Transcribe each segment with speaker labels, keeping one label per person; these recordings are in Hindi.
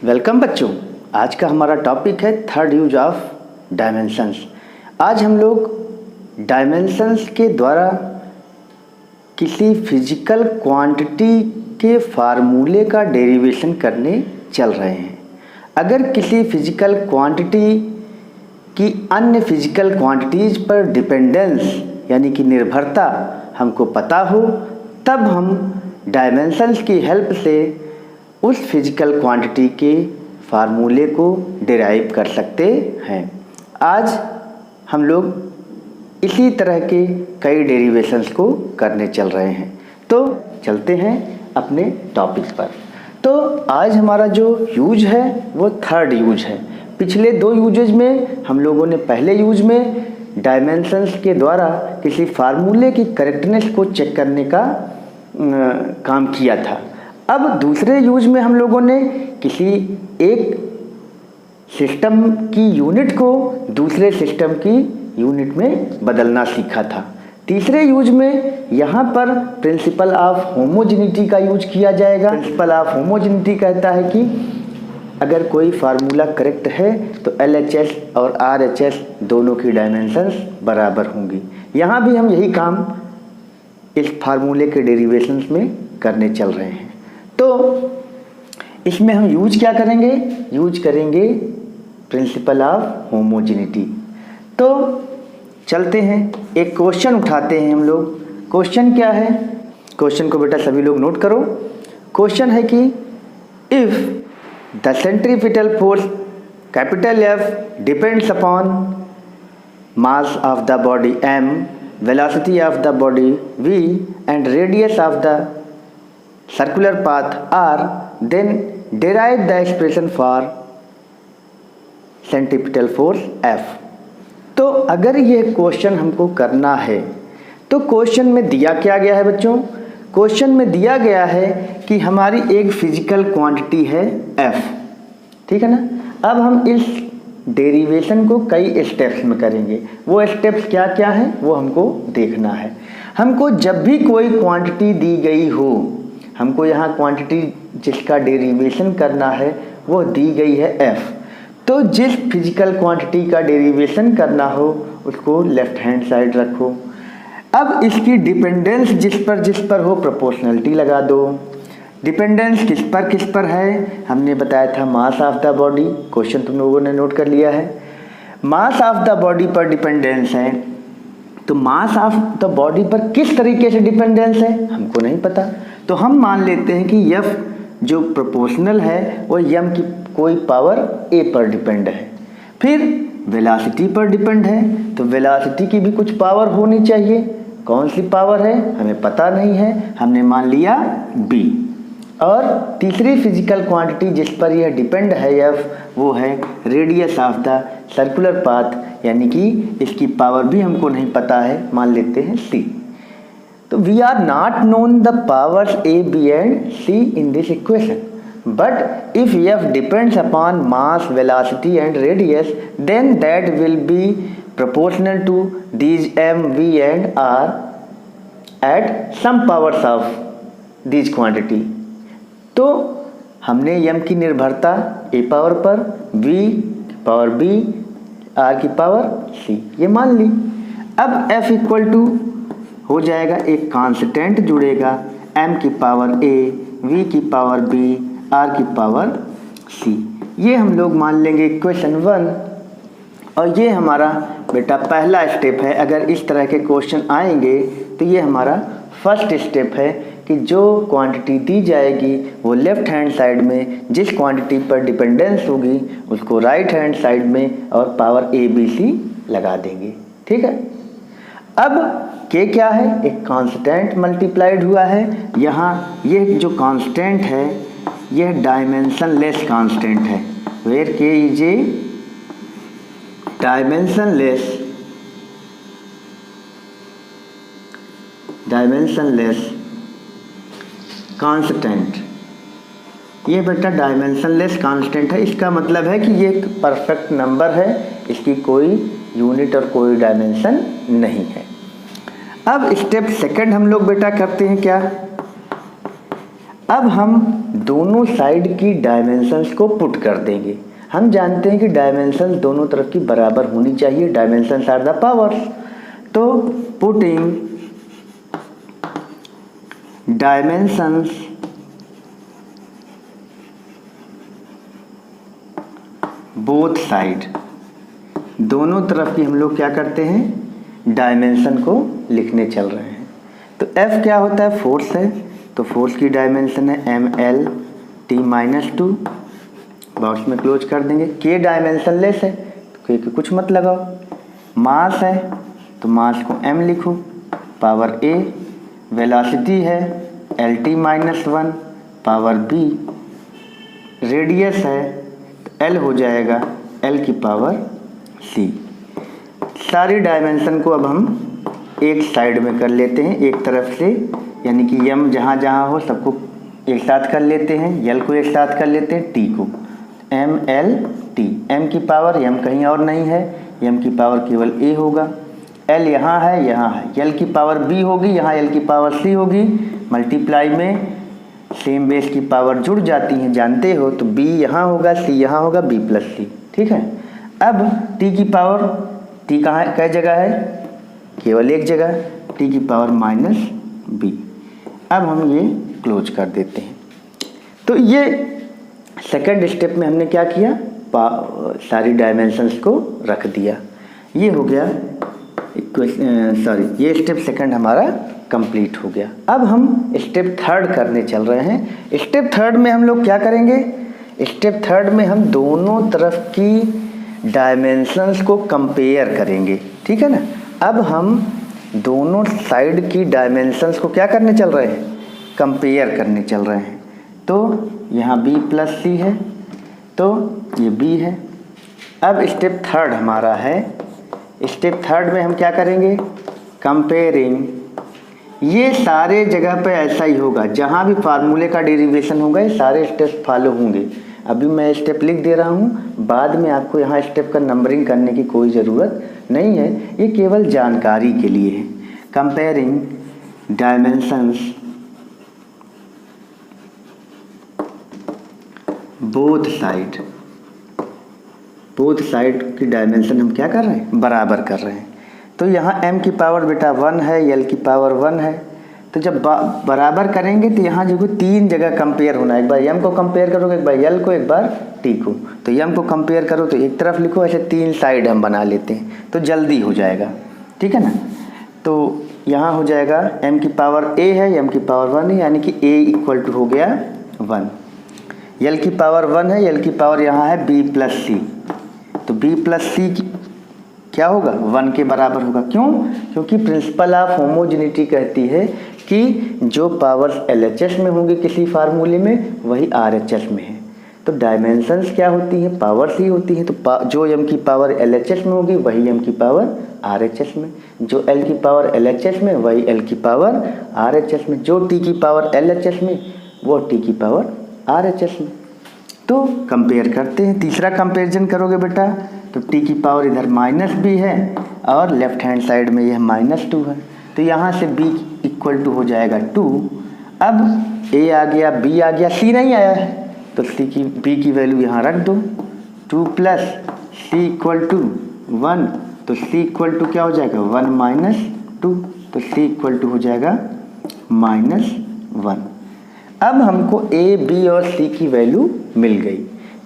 Speaker 1: वेलकम बच्चों। आज का हमारा टॉपिक है थर्ड यूज ऑफ डायमेंशंस। आज हम लोग डायमेंशंस के द्वारा किसी फिजिकल क्वांटिटी के फार्मूले का डेरिवेशन करने चल रहे हैं। अगर किसी फिजिकल क्वांटिटी की अन्य फिजिकल क्वांटिटीज़ पर डिपेंडेंस यानी कि निर्भरता हमको पता हो, तब हम डायमेंशंस की हेल्प से उस फिजिकल क्वांटिटी के फार्मूले को डिराइव कर सकते हैं। आज हम लोग इसी तरह के कई डेरिवेशंस को करने चल रहे हैं। तो चलते हैं अपने टॉपिक पर। तो आज हमारा जो यूज है वो थर्ड यूज है। पिछले दो यूजेज में हम लोगों ने पहले यूज में डायमेंशंस के द्वारा किसी फार्मूले की करेक्टनेस को चेक करने का काम किया था। अब दूसरे यूज में हम लोगों ने किसी एक सिस्टम की यूनिट को दूसरे सिस्टम की यूनिट में बदलना सीखा था। तीसरे यूज में यहाँ पर प्रिंसिपल ऑफ होमोजेनिटी का यूज किया जाएगा। प्रिंसिपल ऑफ होमोजेनिटी कहता है कि अगर कोई फार्मूला करेक्ट है तो LHS और RHS दोनों की डायमेंशंस बराबर होंगी। यहाँ भी हम यही काम इस फार्मूले के डेरिवेशंस में करने चल रहे हैं। तो इसमें हम यूज क्या करेंगे? यूज करेंगे प्रिंसिपल ऑफ होमोजेनिटी। तो चलते हैं, एक क्वेश्चन उठाते हैं हम लोग। क्वेश्चन क्या है? क्वेश्चन को बेटा सभी लोग नोट करो। क्वेश्चन है कि if the centripetal force capital F depends upon mass of the body m, velocity of the body v and radius of the circular path r, then derive the expression for centripetal force F। तो अगर ये क्वेश्चन हमको करना है तो क्वेश्चन में दिया क्या गया है बच्चों? क्वेश्चन में दिया गया है कि हमारी एक फिजिकल क्वांटिटी है F, ठीक है ना। अब हम इस डेरिवेशन को कई स्टेप्स में करेंगे। वो स्टेप्स क्या क्या हैं वो हमको देखना है। हमको जब भी कोई क्वांटिटी दी गई हो, हमको यहाँ क्वांटिटी जिसका डेरिवेशन करना है वो दी गई है F। तो जिस फिजिकल क्वांटिटी का डेरिवेशन करना हो उसको लेफ्ट हैंड साइड रखो। अब इसकी डिपेंडेंस जिस पर हो प्रोपोर्शनलिटी लगा दो। डिपेंडेंस किस पर है? हमने बताया था मास ऑफ द बॉडी। क्वेश्चन तुम लोगों ने नोट कर लिया है। मास ऑफ द बॉडी पर डिपेंडेंस है, तो मास ऑफ द बॉडी पर किस तरीके से डिपेंडेंस है हमको नहीं पता। तो हम मान लेते हैं कि F जो प्रोपोर्शनल है वो m की कोई पावर a पर डिपेंड है। फिर वेलोसिटी पर डिपेंड है, तो वेलोसिटी की भी कुछ पावर होनी चाहिए। कौन सी पावर है हमें पता नहीं है, हमने मान लिया b। और तीसरी फिजिकल क्वांटिटी जिस पर यह डिपेंड है F, वो है radius of the circular path, यानी कि इसकी पावर भी हमको नहीं पता है, मान लेते हैं c। तो we are not known the powers a, b and c in this equation, but if F depends upon mass, velocity and radius, then that will be proportional to these m, v and r at some powers of these quantity। तो हमने m की निर्भरता a पावर पर, v पावर b, r की पावर c ये मान ली। अब F इक्वल टू हो जाएगा, एक कांस्टेंट जुड़ेगा m की पावर a, v की पावर b, r की पावर c। ये हम लोग मान लेंगे इक्वेशन 1। और ये हमारा बेटा पहला स्टेप है। अगर इस तरह के क्वेश्चन आएंगे तो ये हमारा फर्स्ट स्टेप है कि जो क्वांटिटी दी जाएगी वो लेफ्ट हैंड साइड में जिस क्वांटिटी पर डिपेंडेंस होगी उसको राइट हैंड साइड में और पावर a, b, c लगा देंगे, ठीक है। अब k क्या है? एक कांस्टेंट मल्टीप्लाइड हुआ है। यहाँ ये जो कांस्टेंट है यह डायमेंशनलेस कांस्टेंट है, where k is a dimensionless constant. ये बेटा डायमेंशनलेस कांस्टेंट है। इसका मतलब है कि ये एक परफेक्ट नंबर है, इसकी कोई यूनिट और कोई डायमेंशन नहीं है। अब स्टेप सेकंड हम लोग बेटा करते हैं क्या? अब हम दोनों साइड की डायमेंशंस को पुट कर देंगे। हम जानते हैं कि डायमेंशंस दोनों तरफ की बराबर होनी चाहिए, डायमेंशंस आर द पावर्स। तो पुटिंग डायमेंशंस बोथ साइड, दोनों तरफ की हम लोग क्या करते हैं, डायमेंशन को लिखने चल रहे हैं। तो F क्या होता है, फोर्स है, तो फोर्स की डायमेंशन है mL/t-2, बॉक्स में क्लोज कर देंगे। K डायमेंशन लेस है तो K के कुछ मत लगाओ। मास है तो मास को m लिखो, पावर A। वेलोसिटी है L/t-1 पावर B। रेडियस है तो L हो जाएगा L⁻C। सारी डायमेंशन को अब हम एक साइड में कर लेते हैं, एक तरफ से, यानी कि m जहाँ जहाँ हो सबको एक साथ कर लेते हैं, L को एक साथ कर लेते हैं, T को mL/t। m की पावर m कहीं और नहीं है, m की पावर केवल a होगा। L यहाँ है, यहाँ है, L की पावर b होगी, यहाँ L की पावर c होगी। मल्टीप्लाई में सेम बेस की पावर जुड़ जाती हैं, जानते हो, तो b यहाँ होगा, c यहाँ होगा, b+c। ठीक है। अब t की पावर, t कहाँ है, कई जगह है, केवल एक जगह, t की पावर -b। अब हम ये क्लोज कर देते हैं। तो ये सेकंड स्टेप में हमने क्या किया, सारी डायमेंशंस को रख दिया। ये हो गया ये स्टेप सेकंड हमारा कंप्लीट हो गया। अब हम स्टेप थर्ड करने चल रहे हैं। स्टेप थर्ड में हम लोग क्या करेंगे, स्टेप थर्ड में हम दोनों तरफ की डायमेंशंस को कंपेयर करेंगे। ठीक है ना। अब हम दोनों साइड की डायमेंशंस को क्या करने चल रहे हैं, कंपेयर करने चल रहे हैं। तो यहाँ b+c है, तो ये b है। अब स्टेप थर्ड हमारा है, स्टेप थर्ड में हम क्या करेंगे, कंपेयरिंग। ये सारे जगह पे ऐसा ही होगा, जहाँ भी फार्मूले का डेरिवेशन होगा ये सारे स्टेप फॉलो होंगे। अभी मैं स्टेप लिख दे रहा हूँ, बाद में आपको यहाँ स्टेप का नंबरिंग करने की कोई ज़रूरत नहीं है, ये केवल जानकारी के लिए है। कंपेयरिंग डायमेंशंस बोथ साइड की डायमेंशन हम क्या कर रहे हैं, बराबर कर रहे हैं। तो यहाँ m की पावर बेटा 1 है, L की पावर 1 है। तो जब बराबर करेंगे तो यहाँ जो तीन जगह कंपेयर होना है, एक बार m को कंपेयर करोगे, एक बार L को, एक बार t को। तो m को कंपेयर करो तो एक तरफ लिखो, ऐसे तीन साइड हम बना लेते हैं तो जल्दी हो जाएगा। ठीक है ना। तो यहाँ हो जाएगा m की पावर a है, m की पावर 1 है, यानी कि a = हो गया 1। L की पावर 1 है, L की पावर यहाँ है b+c, तो b+c क्या होगा, 1 के बराबर होगा। क्यों, क्योंकि प्रिंसिपल ऑफ होमोजेनिटी कहती है कि जो पावर्स LHS में होंगी किसी फार्मूले में, वही RHS में है। तो डायमेंशंस क्या होती हैं, पावर्स ही होती हैं। तो जो m की पावर LHS में होगी वही m की पावर RHS में, जो L की पावर LHS में वही L की पावर RHS में, जो t की पावर LHS में वो t की पावर RHS में। तो कंपेयर करते हैं। तीसरा कंपैरिजन करोगे बेटा तो t की पावर इधर -b है और लेफ्ट हैंड साइड में यह -2 है, तो यहाँ से b = हो जाएगा 2। अब a आ गया, b आ गया, c नहीं आया है, तो b की वैल्यू यहाँ रख दो। 2 + c = 1, तो c = क्या हो जाएगा, 1 - 2, तो c = हो जाएगा -1। अब हमको a, b और c की वैल्यू मिल गई।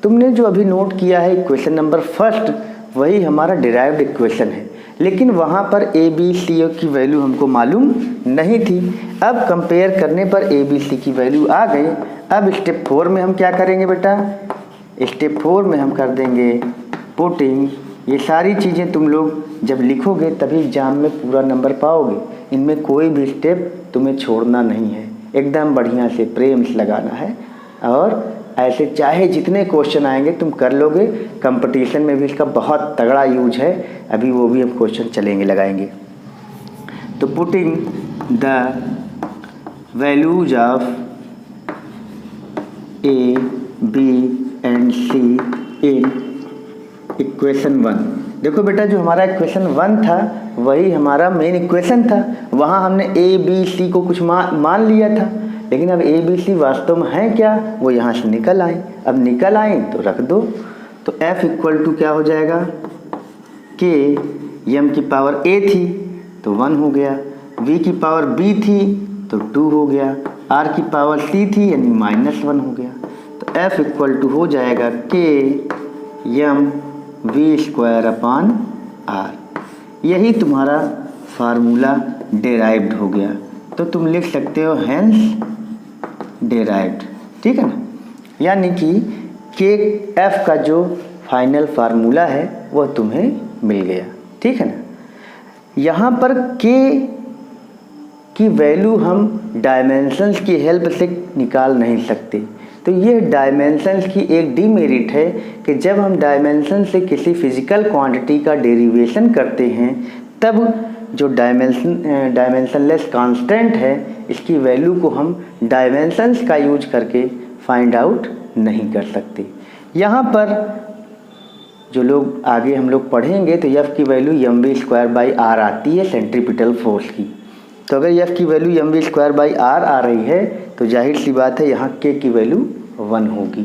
Speaker 1: तुमने जो अभी नोट किया है इक्वेशन नंबर फर्स्ट, वही हमारा डिराइव्ड इक्वेशन है, लेकिन वहाँ पर a, b, c की वैल्यू हमको मालूम नहीं थी। अब कंपेयर करने पर a, b, c की वैल्यू आ गई। अब स्टेप 4 में हम क्या करेंगे बेटा, स्टेप 4 में हम कर देंगे पुटिंग। ये सारी चीज़ें तुम लोग जब लिखोगे तभी एग्जाम में पूरा नंबर पाओगे, इनमें कोई भी स्टेप तुम्हें छोड़ना नहीं है, एकदम बढ़िया से प्रेम से लगाना है। और ऐसे चाहे जितने क्वेश्चन आएंगे तुम कर लोगे। कंपटीशन में भी इसका बहुत तगड़ा यूज है, अभी वो भी हम क्वेश्चन चलेंगे, लगाएंगे। तो putting the values of a, b and c in equation 1। देखो बेटा, जो हमारा इक्वेशन 1 था वही हमारा मेन इक्वेशन था, वहाँ हमने a, b, c को कुछ मान लिया था। लेकिन अब ए बी सी वास्तव में है क्या, वो यहाँ से निकल आए। अब निकल आए तो रख दो। तो f इक्वल टू क्या हो जाएगा, k m की पावर a थी तो 1 हो गया, v की पावर b थी तो 2 हो गया, r की पावर c थी यानी -1 हो गया। तो f इक्वल टू हो जाएगा k m v square upon r। यही तुम्हारा फार्मूला डेराइव्ड हो गया। तो तुम लिख सकते हो हेंस डेराइव्ड, ठीक है ना। यानी कि के एफ का जो फाइनल फार्मूला है वह तुम्हें मिल गया, ठीक है ना। यहाँ पर के की वैल्यू हम डायमेंशंस की हेल्प से निकाल नहीं सकते। तो ये डायमेंशंस की एक डीमेरिट है कि जब हम डायमेंशन से किसी फिजिकल क्वांटिटी का डेरिवेशन करते हैं तब जो डायमेंशनलेस कांस्टेंट है इसकी वैल्यू को हम डायमेंशंस का यूज करके फाइंड आउट नहीं कर सकते। यहाँ पर जो लोग आगे हम लोग पढ़ेंगे तो एफ की वैल्यू mv²/r आती है सेंट्रीपिटल फोर्स की। तो अगर एफ की वैल्यू mv²/r आ रही है तो जाहिर सी बात है यहाँ के की वैल्यू 1 होगी।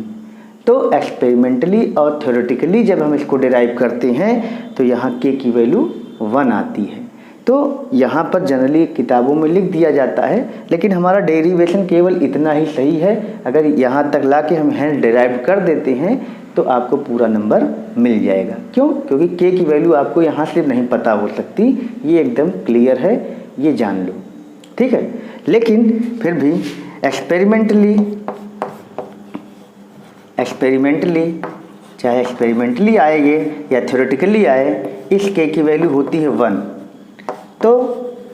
Speaker 1: तो एक्सपेरिमेंटली और थ्योरेटिकली जब हम इसको डिराइव करते हैं तो यहाँ के की वैल्यू 1 आती है। तो यहाँ पर जनरली किताबों में लिख दिया जाता है, लेकिन हमारा डेरिवेशन केवल इतना ही सही है। अगर यहाँ तक ला के हम हेंस डिराइव कर देते हैं तो आपको पूरा नंबर मिल जाएगा। क्यों? क्योंकि के की वैल्यू आपको यहाँ से नहीं पता हो सकती, ये एकदम क्लियर है, ये जान लो, ठीक है। लेकिन फिर भी एक्सपेरिमेंटली चाहे एक्सपेरिमेंटली आएगे या थ्योरेटिकली आए, इस के की वैल्यू होती है 1। तो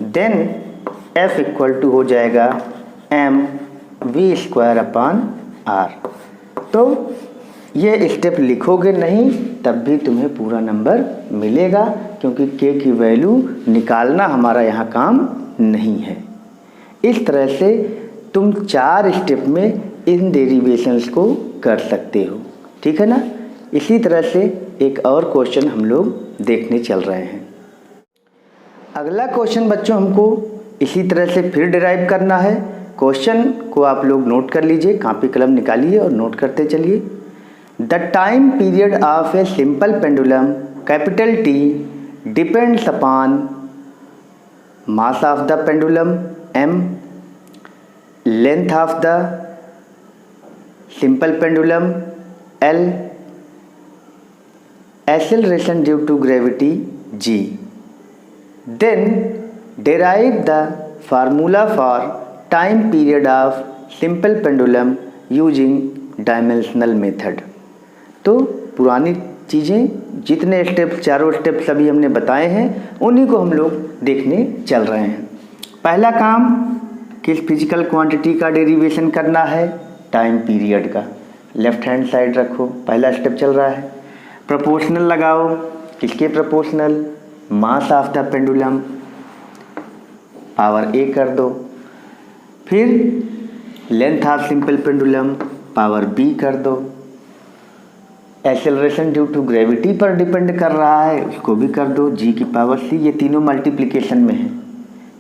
Speaker 1: देन f इक्वल टू हो जाएगा mv²/r। तो ये स्टेप लिखोगे नहीं तब भी तुम्हें पूरा नंबर मिलेगा, क्योंकि k की वैल्यू निकालना हमारा यहाँ काम नहीं है। इस तरह से तुम 4 स्टेप में इन डेरिवेशंस को कर सकते हो, ठीक है ना। इसी तरह से एक और क्वेश्चन हम लोग देखने चल रहे हैं। अगला क्वेश्चन बच्चों हमको इसी तरह से फिर डिराइव करना है। क्वेश्चन को आप लोग नोट कर लीजिए, कॉपी कलम निकालिए और नोट करते चलिए। The time period of a simple pendulum capital T depends upon mass of the pendulum m, length of the simple pendulum L, acceleration due to gravity G। Then derive the formula for time period of simple pendulum using dimensional method। तो पुरानी चीज़ें जितने स्टेप, चारों स्टेप सभी हमने बताए हैं, उन्हीं को हम लोग देखने चल रहे हैं। पहला काम किस फिजिकल क्वांटिटी का डेरिवेशन करना है, टाइम पीरियड का। लेफ्ट हैंड साइड रखो, पहला स्टेप चल रहा है। प्रोपोर्शनल लगाओ, किसके proportional, mass of the pendulum power a कर दो। फिर length of simple pendulum power b कर दो। एक्सेलरेशन ड्यू टू ग्रेविटी पर डिपेंड कर रहा है, उसको भी कर दो, g की पावर c। ये तीनों मल्टीप्लिकेशन में है,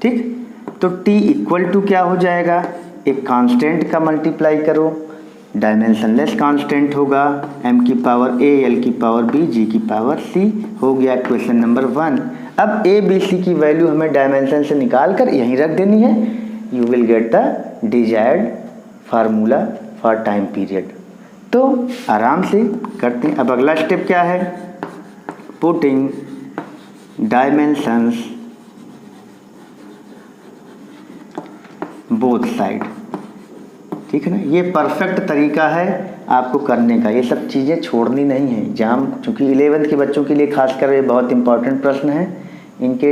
Speaker 1: ठीक। तो t इक्वल टू क्या हो जाएगा, एक कांस्टेंट का मल्टीप्लाई करो, डायमेंशनलेस कांस्टेंट होगा, m की पावर a, l की पावर b, g की पावर c। हो गया क्वेश्चन नंबर 1। अब a b c की वैल्यू हमें डायमेंशन से निकाल कर यहीं रख देनी है। You will get the desired formula for time period. तो आराम से करते हैं। अब अगला स्टेप क्या है, पुटिंग डायमेंशंस बोथ साइड, ठीक है ना। ये परफेक्ट तरीका है आपको करने का, ये सब चीज़ें छोड़नी नहीं है। एग्जाम चूँकि 11th के बच्चों के लिए खासकर ये बहुत इंपॉर्टेंट प्रश्न है, इनके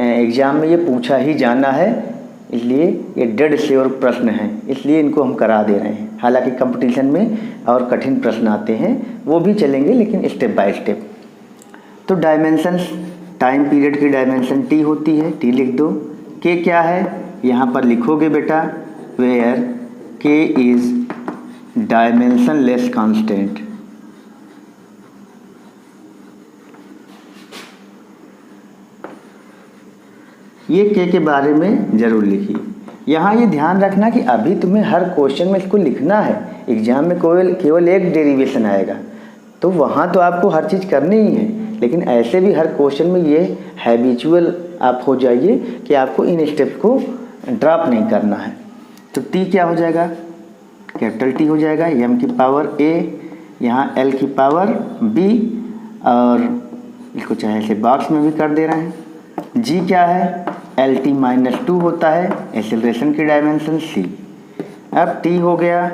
Speaker 1: एग्ज़ाम में ये पूछा ही जाना है, इसलिए ये डेड श्योर प्रश्न हैं, इसलिए इनको हम करा दे रहे हैं। हालांकि कंपटीशन में और कठिन प्रश्न आते हैं, वो भी चलेंगे, लेकिन स्टेप बाय स्टेप। तो डायमेंशन, टाइम पीरियड की डायमेंशन t होती है, t लिख दो। k क्या है यहाँ पर लिखोगे बेटा, where k is dimensionless constant. ये k के बारे में जरूर लिखिए। यहाँ ये ध्यान रखना कि अभी तुम्हें हर क्वेश्चन में इसको लिखना है। एग्जाम में केवल एक डेरिवेशन आएगा तो वहाँ तो आपको हर चीज़ करनी ही है, लेकिन ऐसे भी हर क्वेश्चन में ये हैबिचुअल आप हो जाइए कि आपको इन स्टेप को ड्रॉप नहीं करना है। तो टी क्या हो जाएगा, कैपिटल टी हो जाएगा, एम की पावर ए, यहाँ एल की पावर बी, और इसको चाहे ऐसे बॉक्स में भी कर दे रहे हैं। जी क्या है, एल टी माइनस 2 होता है, एक्सेलरेशन की डायमेंशन सी। अब टी हो गया,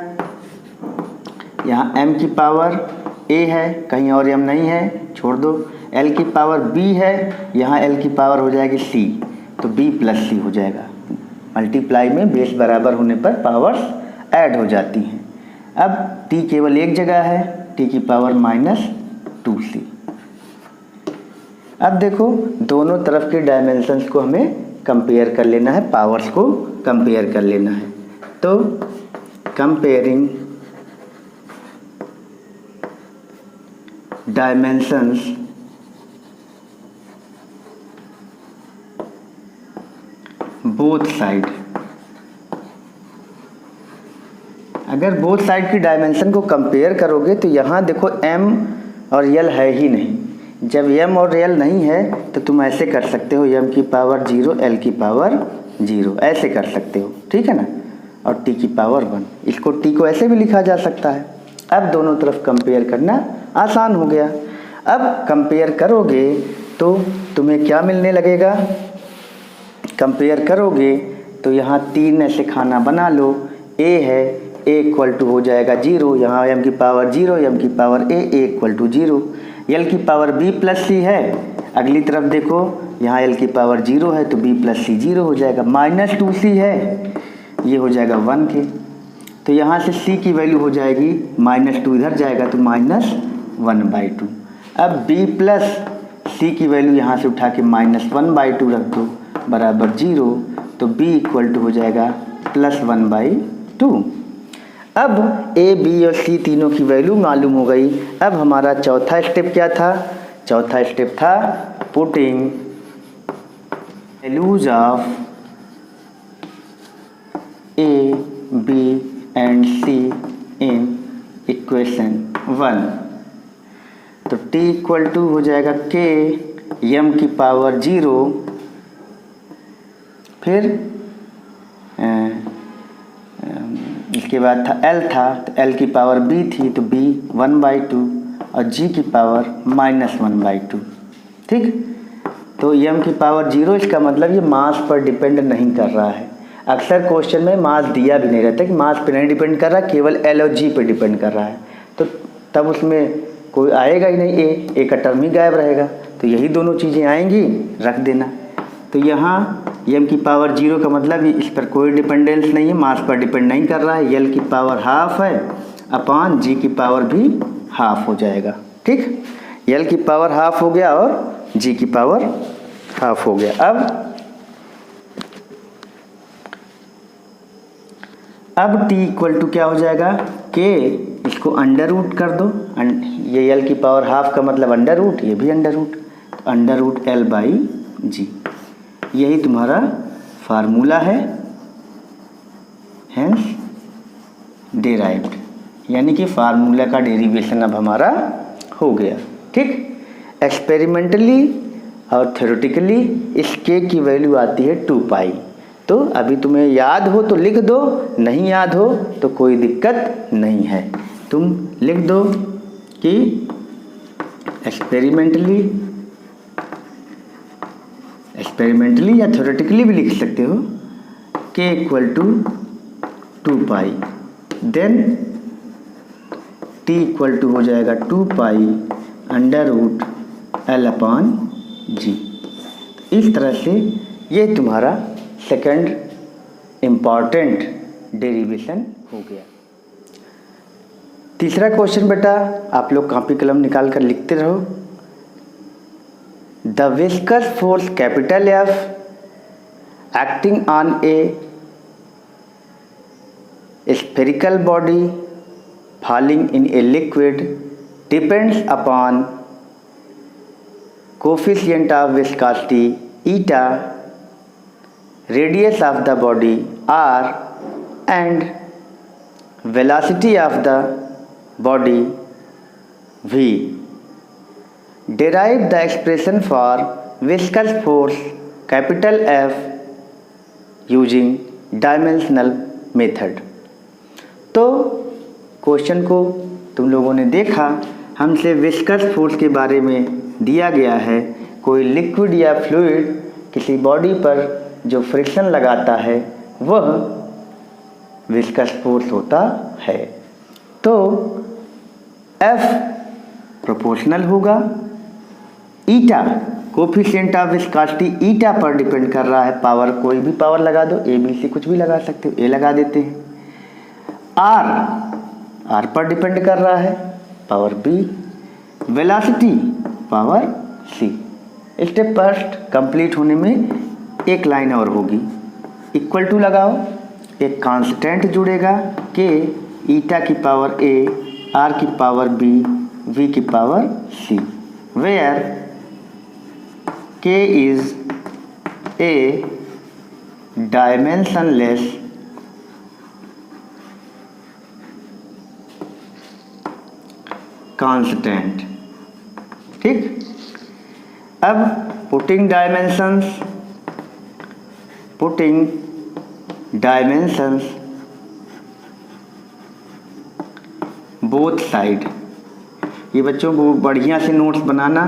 Speaker 1: यहाँ एम की पावर ए है, कहीं और एम नहीं है, छोड़ दो। एल की पावर बी है, यहाँ एल की पावर हो जाएगी सी, तो बी प्लस सी हो जाएगा। मल्टीप्लाई में बेस बराबर होने पर पावर्स ऐड हो जाती हैं। अब टी केवल एक जगह है, टी की पावर -2c। अब देखो दोनों तरफ के डायमेंशंस को हमें कंपेयर कर लेना है, पावर्स को कंपेयर कर लेना है। तो कंपेयरिंग डायमेंशंस बोथ साइड। अगर बोथ साइड की डायमेंशन को कंपेयर करोगे तो यहाँ देखो m और l है ही नहीं। जब m और l नहीं है तो तुम ऐसे कर सकते हो, m की पावर 0 l की पावर 0 ऐसे कर सकते हो, ठीक है ना, और t की पावर 1। इसको t को ऐसे भी लिखा जा सकता है। अब दोनों तरफ कंपेयर करना आसान हो गया। अब कंपेयर करोगे तो तुम्हें क्या मिलने लगेगा, कंपेयर करोगे तो यहाँ 3 ऐसे खाना बना लो। a है, a इक्वल टू हो जाएगा 0, यहाँ m की पावर 0, m की power a equal to 0। l की पावर b प्लस c है, अगली तरफ देखो यहाँ l की पावर 0 है तो b प्लस सी 0 हो जाएगा। -2c है, ये हो जाएगा 1 के, तो यहाँ से c की वैल्यू हो जाएगी -2 इधर जाएगा तो -1/2। अब b प्लस c की वैल्यू यहाँ से उठा के -1/2 रख दो बराबर 0, तो b इक्वल टू हो जाएगा +1/2। अब a, b और c तीनों की वैल्यू मालूम हो गई। अब हमारा चौथा स्टेप क्या था, चौथा स्टेप था putting values of a, b and c in equation 1। तो t इक्वल टू हो जाएगा k m की पावर 0, फिर इसके बाद था l था तो l की पावर b थी तो b 1/2 और g की पावर -1/2, ठीक। तो m की पावर 0, इसका मतलब ये मास पर डिपेंड नहीं कर रहा है। अक्सर क्वेश्चन में मास दिया भी नहीं रहता कि मास पे नहीं डिपेंड कर रहा, केवल l और g पे डिपेंड कर रहा है, तो तब उसमें कोई आएगा ही नहीं, a का टर्म ही गायब रहेगा। तो यही दोनों चीज़ें आएंगी, रख देना। तो यहाँ m की पावर 0 का मतलब इस पर कोई डिपेंडेंस नहीं है, मास पर डिपेंड नहीं कर रहा है। l की पावर हाफ है अपॉन g की पावर भी हाफ हो जाएगा, ठीक। l की पावर हाफ हो गया और g की पावर हाफ हो गया। अब t इक्वल टू क्या हो जाएगा, k, इसको अंडर रूट कर दो, ये l की पावर हाफ का मतलब अंडर रूट, ये भी अंडर रूट L/G। यही तुम्हारा फार्मूला है, हेंस डेराइव्ड, यानी कि फार्मूला का डेरिवेशन अब हमारा हो गया, ठीक। एक्सपेरिमेंटली और थ्योरेटिकली इस k की वैल्यू आती है 2π। तो अभी तुम्हें याद हो तो लिख दो, नहीं याद हो तो कोई दिक्कत नहीं है, तुम लिख दो कि एक्सपेरिमेंटली या थ्योरेटिकली भी लिख सकते हो, k equal to 2π, then t equal to हो जाएगा 2π √L/G। इस तरह से ये तुम्हारा सेकंड इम्पॉर्टेंट डेरिवेशन हो गया। तीसरा क्वेश्चन बेटा आप लोग कॉपी कलम निकाल कर लिखते रहो। The viscous force capital F acting on A spherical body falling in a liquid depends upon coefficient of viscosity eta, radius of the body r and velocity of the body v. Derive the expression for viscous force capital F using dimensional method. तो क्वेश्चन को तुम लोगों ने देखा, हमसे विस्कस फोर्स के बारे में दिया गया है। कोई लिक्विड या फ्लूइड किसी बॉडी पर जो फ्रिक्शन लगाता है वह विस्कस फोर्स होता है। तो F प्रोपोर्शनल होगा, ईटा कोफिशिएंट ऑफ विस्कोसिटी ईटा पर डिपेंड कर रहा है। पावर कोई भी पावर लगा दो, ए बी सी कुछ भी लगा सकते हो, ए लगा देते हैं। आर पर डिपेंड कर रहा है, पावर बी। वेलोसिटी पावर सी। स्टेप फर्स्ट कंप्लीट होने में एक लाइन और होगी, इक्वल टू लगाओ, एक कांस्टेंट जुड़ेगा के ईटा की पावर ए, आर की पावर बी, वी की पावर सी, वेयर के इज ए डायमेंशनलेस कांस्टेंट। ठीक, अब पुटिंग डायमेंशंस बोथ साइड। ये बच्चों को बढ़िया से नोट्स बनाना,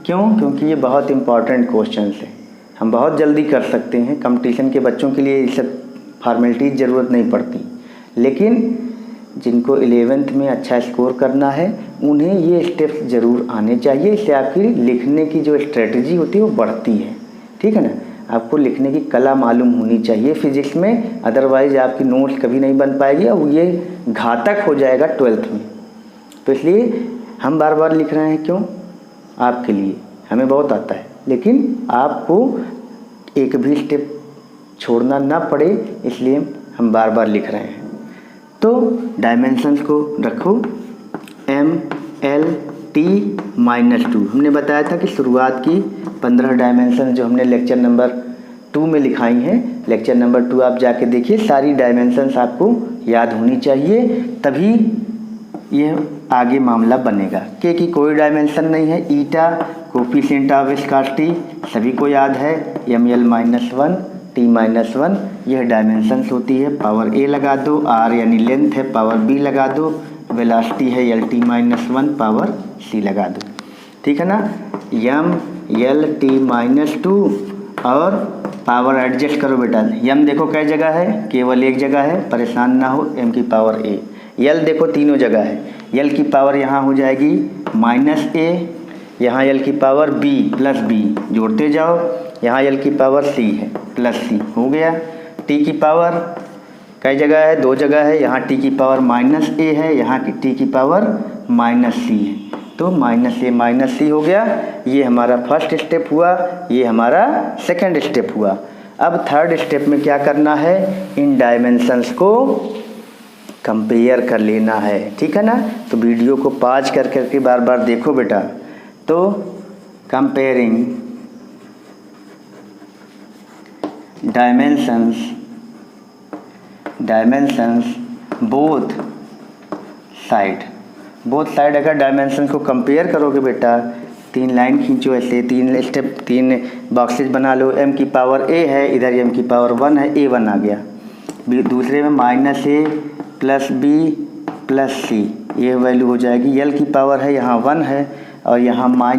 Speaker 1: क्यों? क्योंकि ये बहुत इंपॉर्टेंट क्वेश्चंस है, हम बहुत जल्दी कर सकते हैं। कंपटीशन के बच्चों के लिए ये सब फॉर्मेलिटीज ज़रूरत नहीं पड़ती, लेकिन जिनको 11th में अच्छा स्कोर करना है उन्हें ये स्टेप्स ज़रूर आने चाहिए। इससे आपकी लिखने की जो स्ट्रेटजी होती है वो बढ़ती है। ठीक है ना, आपको लिखने की कला मालूम होनी चाहिए फिजिक्स में, अदरवाइज आपकी नोट्स कभी नहीं बन पाएगी और ये घातक हो जाएगा 12th में। तो इसलिए हम बार बार लिख रहे हैं, क्यों? आपके लिए। हमें बहुत आता है, लेकिन आपको एक भी स्टेप छोड़ना ना पड़े, इसलिए हम बार बार लिख रहे हैं। तो डायमेंशंस को रखो m l t -2। हमने बताया था कि शुरुआत की 15 डायमेंशन जो हमने लेक्चर नंबर 2 में लिखाई हैं, लेक्चर नंबर 2 आप जाके देखिए, सारी डायमेंशंस आपको याद होनी चाहिए, तभी ये आगे मामला बनेगा। के की कोई डायमेंशन नहीं है, ईटा कोफिशिएंट ऑफ विस्कोसिटी सभी को याद है, ml -1 t -1 यह डायमेंशंस होती है। पावर ए लगा दो, आर यानी लेंथ है, पावर बी लगा दो, वेलोसिटी है lt -1, पावर सी लगा दो। ठीक है ना, m l t -2 और पावर एडजस्ट करो बेटा। m देखो कई जगह है, केवल एक जगह है, परेशान ना हो, m की पावर a। l देखो तीनों जगह है, l की पावर यहाँ हो जाएगी -a, यहाँ l की पावर b प्लस b, जोड़ते जाओ, यहाँ l की पावर c है प्लस c, हो गया। t की पावर कई जगह है, दो जगह है, यहाँ t की पावर -a है, यहाँ की t की पावर -c है, तो -a -c हो गया। ये हमारा फर्स्ट स्टेप हुआ, ये हमारा सेकंड स्टेप हुआ। अब थर्ड स्टेप में क्या करना है? इन डायमेंशंस को कंपेयर कर लेना है। ठीक है ना, तो वीडियो को पॉज कर करके बार बार देखो बेटा। तो कंपेयरिंग डायमेंशंस बोथ साइड अगर डायमेंशंस को कंपेयर करोगे बेटा, 3 लाइन खींचो ऐसे, 3 स्टेप, 3 बॉक्सेस बना लो। m की पावर a है, इधर m की पावर 1 है, a1 आ गया। दूसरे में -a plus b plus c, ये वैल्यू हो जाएगी। l की पावर है यहाँ 1 है और यहाँ -a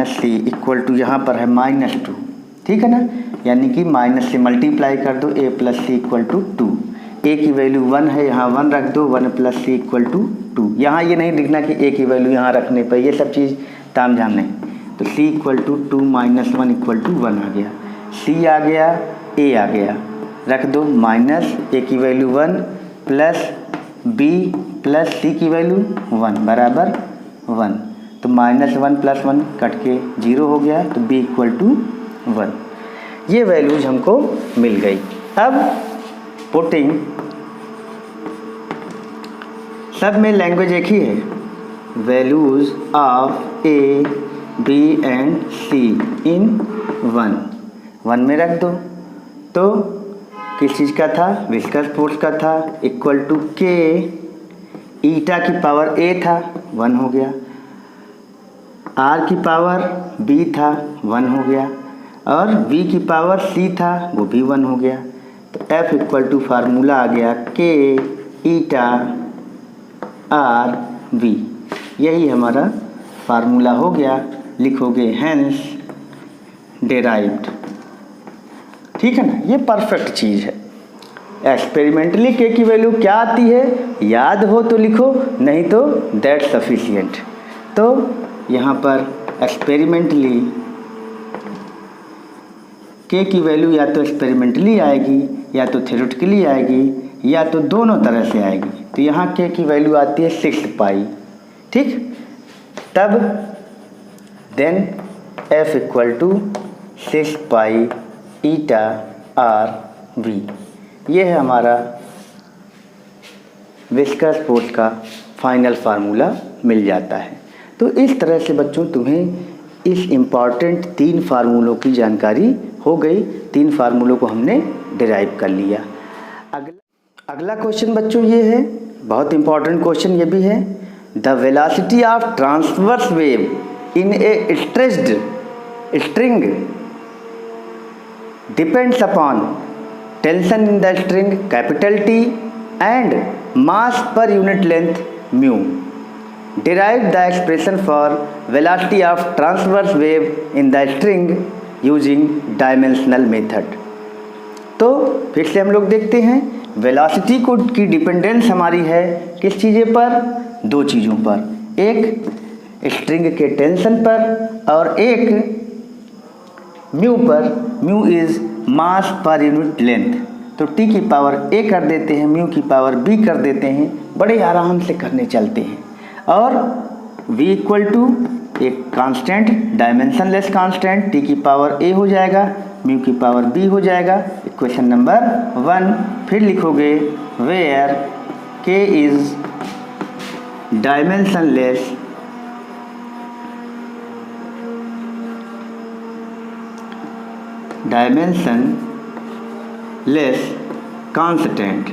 Speaker 1: - c इक्वल टू यहाँ पर है -2। ठीक है ना, यानी कि माइनस से मल्टीप्लाई कर दो, a plus C equal to 2। a की वैल्यू 1 है, यहाँ 1 रख दो, 1 प्लस सी इक्वल टू 2। यहाँ ये नहीं लिखना कि a की वैल्यू यहाँ रखने पर, ये सब चीज़ ताम झाम नहीं। तो c equal to 2 - 1 equal to 1 आ गया, c आ गया, a आ गया, रख दो माइनस a की value 1 plus b plus c की वैल्यू 1 बराबर 1। तो -1 + 1 कट के 0 हो गया, तो b इक्वल टू 1। ये वैल्यूज हमको मिल गई। अब पुटिंग, सब में लैंग्वेज एक ही है, values of a b and c इन 1 में रख दो। तो किस चीज़ का था, विस्कस फोर्स का था, इक्वल टू के ईटा की पावर ए था 1 हो गया, आर की पावर बी था 1 हो गया, और बी की पावर सी था वो भी 1 हो गया। तो एफ इक्वल टू फार्मूला आ गया के ईटा आर बी, यही हमारा फार्मूला हो गया। लिखोगे हेंस डेराइव्ड। ठीक है ना, ये परफेक्ट चीज़ है। एक्सपेरिमेंटली के की वैल्यू क्या आती है, याद हो तो लिखो, नहीं तो दैट सफिशिएंट। तो यहाँ पर एक्सपेरिमेंटली के की वैल्यू या तो एक्सपेरिमेंटली आएगी या तो थ्योरेटिकली आएगी या तो दोनों तरह से आएगी। तो यहाँ के की वैल्यू आती है 6 पाई। ठीक, तब then F equal to 6 pi eta r v, ये है हमारा विस्कस फोर्स का फाइनल फार्मूला मिल जाता है। तो इस तरह से बच्चों तुम्हें इस इम्पॉर्टेंट 3 फार्मूलों की जानकारी हो गई। 3 फार्मूलों को हमने डिराइव कर लिया। अगला क्वेश्चन बच्चों ये है, बहुत इंपॉर्टेंट क्वेश्चन ये भी है। The velocity of transverse wave in A stretched string depends upon tension in the string capital T and mass per unit length mu. Derive the expression for velocity of transverse wave in the string using dimensional method। तो फिर से हम लोग देखते हैं, वेलोसिटी को की डिपेंडेंस हमारी है किस चीज़ें पर, 2 चीज़ों पर, एक स्ट्रिंग के टेंशन पर और एक म्यू पर। Mu is mass per unit length. तो टी की पावर ए कर देते हैं, म्यू की पावर बी कर देते हैं, बड़े आराम से करने चलते हैं। और v इक्वल टू एक कांस्टेंट, डायमेंशनलेस कांस्टेंट, t की पावर a हो जाएगा, म्यू की पावर b हो जाएगा। इक्वेशन नंबर 1 फिर लिखोगे where k is dimensionless constant.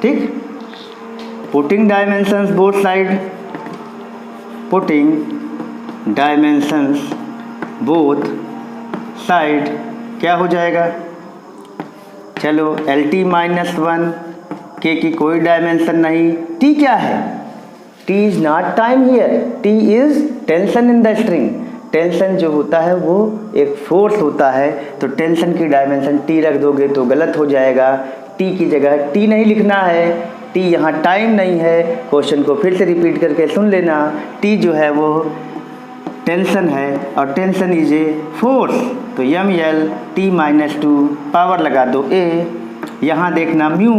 Speaker 1: ठीक, putting dimensions both side, putting dimensions both side क्या हो जाएगा, चलो LT-1, के की कोई डायमेंशन नहीं, T क्या है, T is not time here, T is tension in the string. Tension जो होता है वो एक फोर्स होता है, तो टेंशन की डायमेंशन T रख दोगे तो गलत हो जाएगा। T की जगह T नहीं लिखना है, T यहाँ टाइम नहीं है। क्वेश्चन को फिर से रिपीट करके सुन लेना, T जो है वो टेंशन है और टेंशन इज ए फोर्स। तो ML T-2 पावर लगा दो A। यहाँ देखना mu,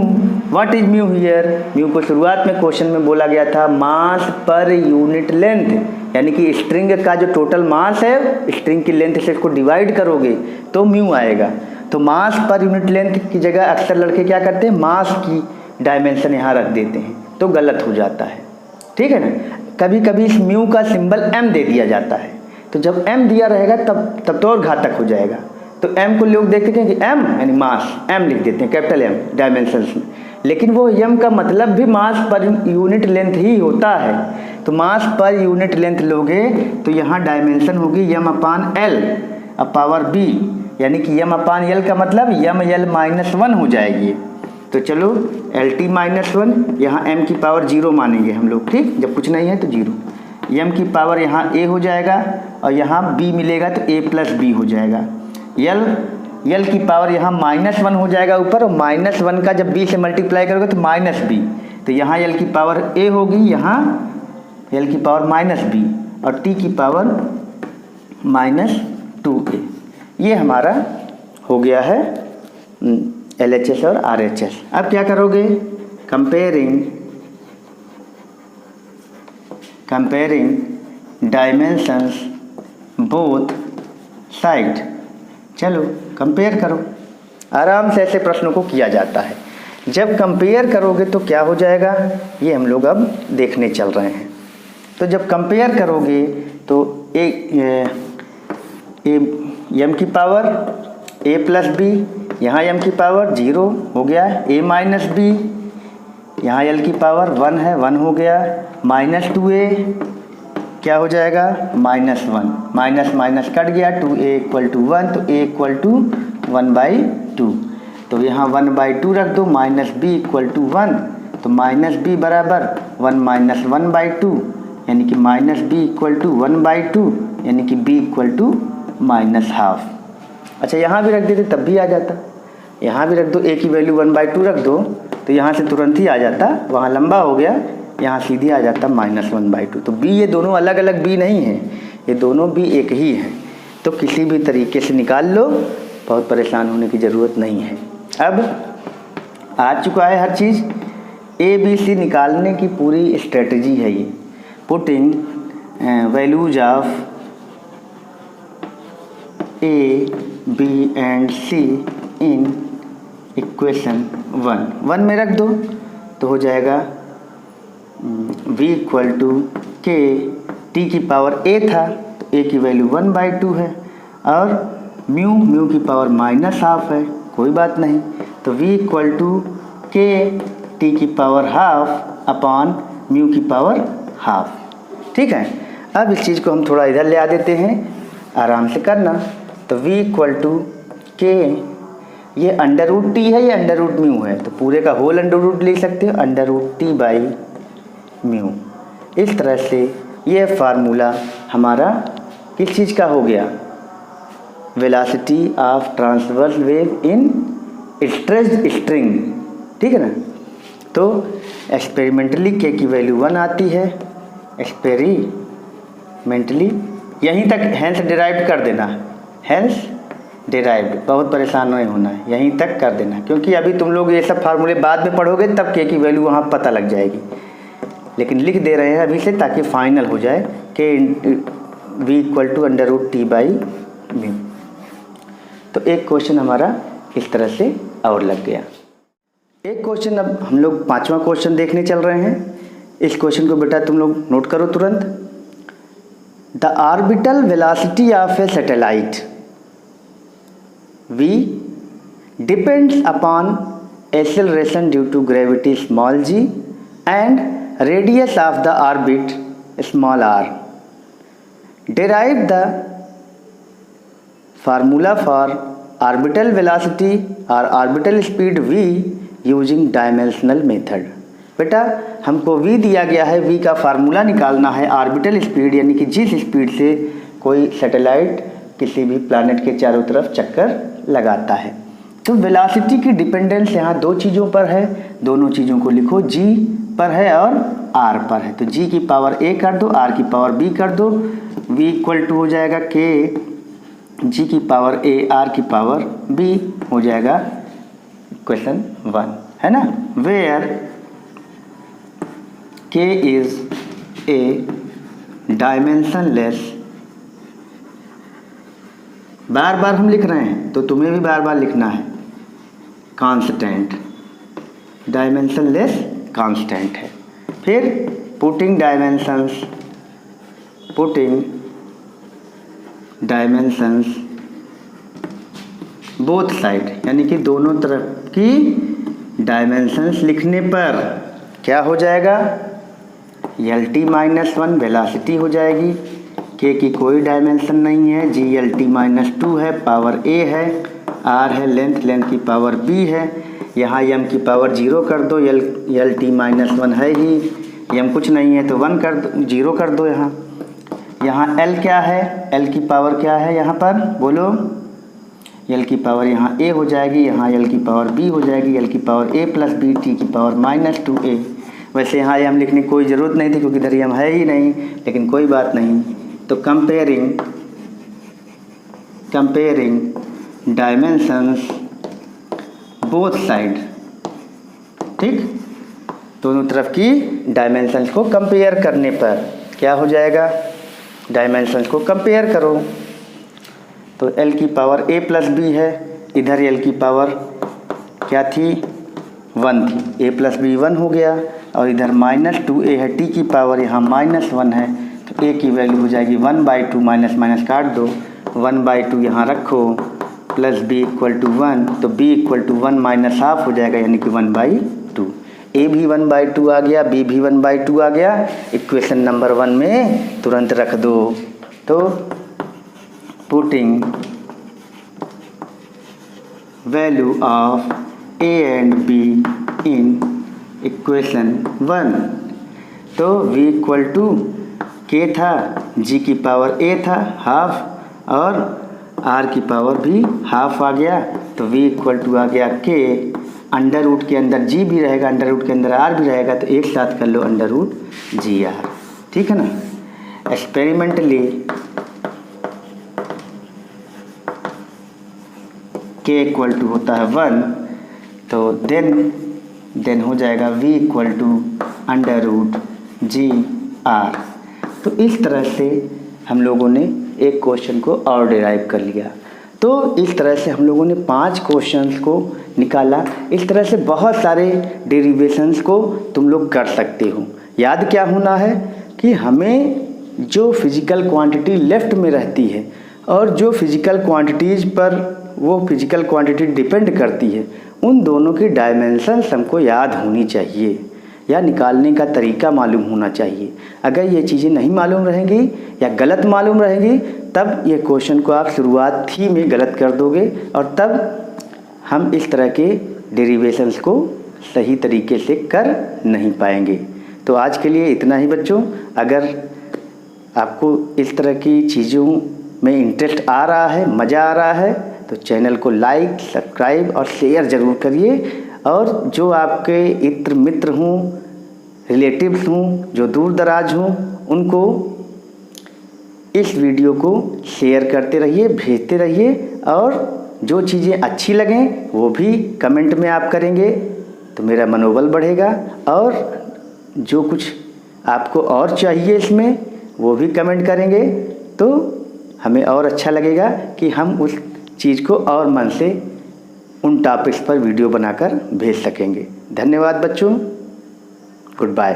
Speaker 1: what is mu here, mu को शुरुआत में क्वेश्चन में बोला गया था मास पर यूनिट लेंथ, यानी कि स्ट्रिंग का जो टोटल मास है स्ट्रिंग की लेंथ से इसको डिवाइड करोगे तो म्यू आएगा। तो मास पर यूनिट लेंथ की जगह अक्सर लड़के क्या करते हैं, मास की डायमेंशन यहाँ रख देते हैं, तो गलत हो जाता है। ठीक है ना, कभी कभी इस म्यू का सिंबल m दे दिया जाता है, तो जब m दिया रहेगा तब तो और घातक हो जाएगा। तो m को लोग देखते हैं कि m यानी मास, m लिख देते हैं कैपिटल M डायमेंशंस में, लेकिन वो m का मतलब भी मास पर यूनिट लेंथ ही होता है। तो मास पर यूनिट लेंथ लोगे तो यहाँ डायमेंशन होगी m/L अब पावर b, यानी कि m/L का मतलब mL-1 हो जाएगी। तो चलो LT-1, यहाँ m की पावर 0 मानेंगे हम लोग। ठीक, जब कुछ नहीं है तो 0, m की पावर यहाँ a हो जाएगा और यहाँ b मिलेगा तो a+b हो जाएगा। L की पावर यहाँ -1 हो जाएगा ऊपर, और -1 का जब b से मल्टीप्लाई करोगे तो -b, तो यहाँ L की पावर a होगी, यहाँ L की पावर -b और t की पावर -2a। ये हमारा हो गया है LHS और RHS। अब क्या करोगे, कंपेयरिंग डायमेंशंस बोथ साइड। चलो कंपेयर करो, आराम से ऐसे प्रश्नों को किया जाता है। जब कंपेयर करोगे तो क्या हो जाएगा, ये हम लोग अब देखने चल रहे हैं। तो जब कंपेयर करोगे तो m की पावर a+b, यहाँ m की पावर 0 हो गया, a माइनस बी, यहाँ l की पावर 1 है, 1 हो गया, माइनस 2a क्या हो जाएगा -1, माइनस माइनस कट गया, 2a = 1, तो a = 1/2, तो यहाँ 1/2 रख दो, -b = 1, तो -b बराबर 1 - 1/2, यानी कि -b = 1/2, यानी कि b = -½ अच्छा यहाँ भी रख देते तब भी आ जाता, यहाँ भी रख दो, a की वैल्यू 1/2 रख दो तो यहाँ से तुरंत ही आ जाता, वहाँ लंबा हो गया, यहाँ सीधे आ जाता -1/2। तो b ये दोनों अलग अलग b नहीं है, ये दोनों b एक ही है, तो किसी भी तरीके से निकाल लो, बहुत परेशान होने की ज़रूरत नहीं है। अब आ चुका है हर चीज़, a b c निकालने की पूरी स्ट्रेटजी है ये, putting values of a b and c in equation 1 में रख दो तो हो जाएगा v = k, t की पावर a था तो a की वैल्यू 1/2 है, और म्यू की पावर -½ है, कोई बात नहीं, तो v = k t की पावर ½ अपॉन म्यू की पावर ½ ठीक है। अब इस चीज़ को हम थोड़ा इधर ले आ देते हैं, आराम से करना, तो v = k, ये √t है, ये √μ है, तो पूरे का होल √ ले सकते हो, √t/μ। इस तरह से ये फार्मूला हमारा किस चीज़ का हो गया, velocity of transverse wave in stretched string, ठीक है ना। तो एक्सपेरिमेंटली k की वैल्यू 1 आती है, एक्सपेरिमेंटली यहीं तक हैंस डिराइव कर देना, हैंस डिराइव्ड, बहुत परेशान नहीं होना है, यहीं तक कर देना, क्योंकि अभी तुम लोग ये सब फार्मूले बाद में पढ़ोगे तब k की वैल्यू वहाँ पता लग जाएगी, लेकिन लिख दे रहे हैं अभी से ताकि फाइनल हो जाए कि v = √t/μ। तो एक क्वेश्चन हमारा इस तरह से और लग गया। एक क्वेश्चन अब हम लोग 5वां क्वेश्चन देखने चल रहे हैं। इस क्वेश्चन को बेटा तुम लोग नोट करो तुरंत। The orbital velocity of A satellite v depends upon acceleration due to gravity g and radius of the orbit r. Derive the formula for orbital velocity or orbital speed v using dimensional method। बेटा हमको v दिया गया है, v का फार्मूला निकालना है ऑर्बिटल स्पीड, यानी कि जिस स्पीड से कोई सैटेलाइट किसी भी प्लैनेट के चारों तरफ चक्कर लगाता है। तो वेलोसिटी की डिपेंडेंस यहाँ दो चीज़ों पर है, दोनों चीज़ों को लिखो, g पर है और r पर है। तो g की पावर a कर दो, r की पावर b कर दो, v = हो जाएगा k g की पावर a r की पावर b हो जाएगा क्वेश्चन 1, है ना, where k is a dimensionless, बार बार हम लिख रहे हैं तो तुम्हें भी बार बार लिखना है, कांस्टेंट, डायमेंशनलेस कांस्टेंट है। फिर पुटिंग डायमेंशंस बोथ साइड, यानी कि दोनों तरफ की डायमेंशंस लिखने पर क्या हो जाएगा, LT-1 वेलोसिटी हो जाएगी, k की कोई डायमेंशन नहीं है, GLT-2 है, पावर a है, r है लेंथ की पावर b है, यहाँ m की पावर 0 कर दो, LT-1 है ही, m कुछ नहीं है तो 1 कर दो, 0 कर दो। यहाँ l क्या है, l की पावर क्या है, यहाँ पर बोलो, l की पावर यहाँ a हो जाएगी, यहाँ l की पावर b हो जाएगी, l की पावर a + b, t की पावर -2a। वैसे यहाँ m लिखने की कोई ज़रूरत नहीं थी क्योंकि इधर m है ही नहीं, लेकिन कोई बात नहीं। तो कंपेयरिंग डायमेंशंस बोथ साइड, ठीक, दोनों तरफ की डायमेंशंस को कंपेयर करने पर क्या हो जाएगा, डायमेंशंस को कंपेयर करो तो l की पावर a + b है, इधर l की पावर क्या थी, 1 थी, a + b 1 हो गया, और इधर -2a है, t की पावर यहाँ -1 है, तो a की वैल्यू हो जाएगी 1/2, माइनस काट दो, 1/2 यहाँ रखो, प्लस बी इक्वल टू 1, तो B equal to 1 minus half हो जाएगा, यानी कि 1/2। ए भी 1/2 आ गया, बी भी 1/2 आ गया। इक्वेशन नंबर 1 में तुरंत रख दो। तो putting value of A and be in equation 1, तो v इक्वल टू के था, g की पावर a था हाफ, और r की पावर भी हाफ आ गया। तो v इक्वल टू आ गया k, अंडर रूट के अंदर g भी रहेगा, अंडर रूट के अंदर r भी रहेगा, तो एक साथ कर लो अंडर रूट GR। ठीक है ना। एक्सपेरिमेंटली k इक्वल टू होता है 1, तो देन हो जाएगा v equal to under root GR। तो इस तरह से हम लोगों ने एक क्वेश्चन को और डिराइव कर लिया। तो इस तरह से हम लोगों ने 5 क्वेश्चंस को निकाला। इस तरह से बहुत सारे डेरिवेशंस को तुम लोग कर सकते हो। याद क्या होना है कि हमें जो फिजिकल क्वांटिटी लेफ्ट में रहती है और जो फिजिकल क्वांटिटीज़ पर वो फिजिकल क्वांटिटी डिपेंड करती है, उन दोनों की डायमेंशंस हमको याद होनी चाहिए या निकालने का तरीका मालूम होना चाहिए। अगर ये चीज़ें नहीं मालूम रहेंगी या गलत मालूम रहेंगी, तब ये क्वेश्चन को आप शुरुआत ही में गलत कर दोगे, और तब हम इस तरह के डेरिवेशंस को सही तरीके से कर नहीं पाएंगे। तो आज के लिए इतना ही बच्चों। अगर आपको इस तरह की चीज़ों में इंटरेस्ट आ रहा है, मज़ा आ रहा है, तो चैनल को लाइक, सब्सक्राइब और शेयर ज़रूर करिए। और जो आपके इत्र मित्र हों, रिलेटिव्स हों, जो दूर दराज हों, उनको इस वीडियो को शेयर करते रहिए, भेजते रहिए। और जो चीज़ें अच्छी लगें वो भी कमेंट में आप करेंगे तो मेरा मनोबल बढ़ेगा, और जो कुछ आपको और चाहिए इसमें वो भी कमेंट करेंगे, तो हमें और अच्छा लगेगा कि हम उस चीज़ को और मन से उन टॉपिक्स पर वीडियो बनाकर भेज सकेंगे। धन्यवाद बच्चों, गुड बाय।